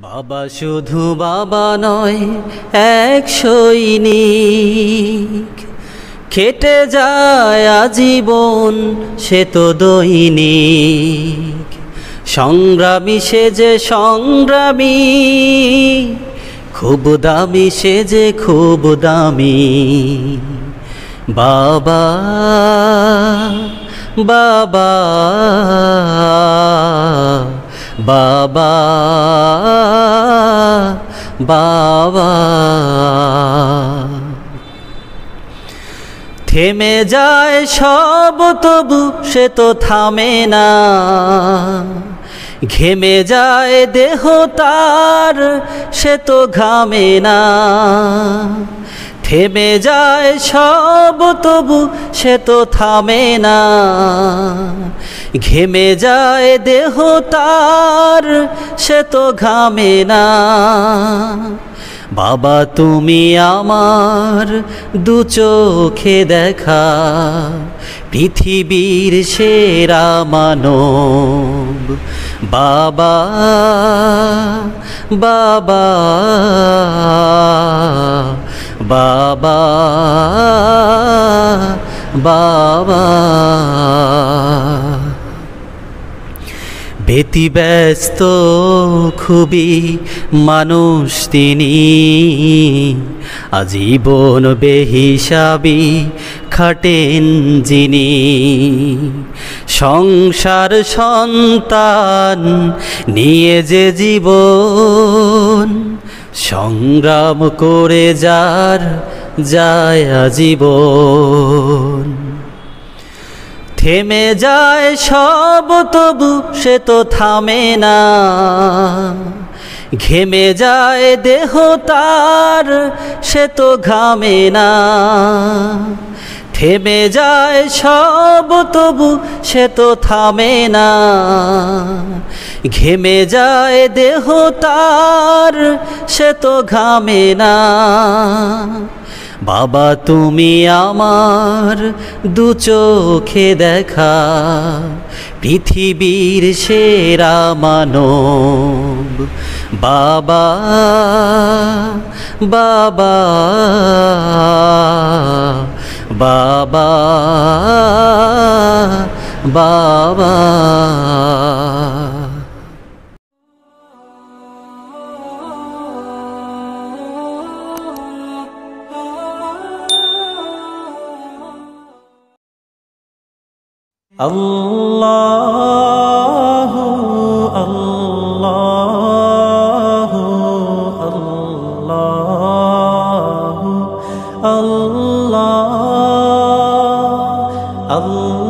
বাবা শুধু বাবা নয়, এক সৈনিক, খেটে যায় আজীবন সে তো দৈনিক। সংগ্রামী সে যে সংগ্রামী, খুব দামি সে যে খুব দামি। বাবা বাবা বাবা বাবা। থেমে যায় সব তবু সে তো থামে না, ঘেমে যায় দেহ তার সে তো ঘামে না। থেমে যায় সব তবু সে তো থামে না, ঘেমে যায় দেহ তার সে তো ঘামে না। বাবা তুমি আমার দু চোখে দেখা পৃথিবীর সেরা মানব। বাবা বাবা বাবা বাবা। ব্যতিব্যস্ত খুবই মানুষ তিনি, আজীবন বেহিসাবি খাটেন যিনি। সংসার সন্তান নিয়ে যে জীবন, সংগ্রাম করে যার যায় আজীবন। থেমে যায় সব তবু সে তো থামে না, ঘেমে যায় দেহ তার সে তো ঘামে না। থেমে যায় সব তবু সে তো থামে না, ঘেমে যায় দেহ তার সে তো ঘামে না। বাবা তুমি আমার দু চোখে দেখা পৃথিবীর সেরা মানব। বাবা বাবা বাবা বাবা। আল্লাহু আল্লাহু আল্লাহু আল্লাহ আল্লাহ।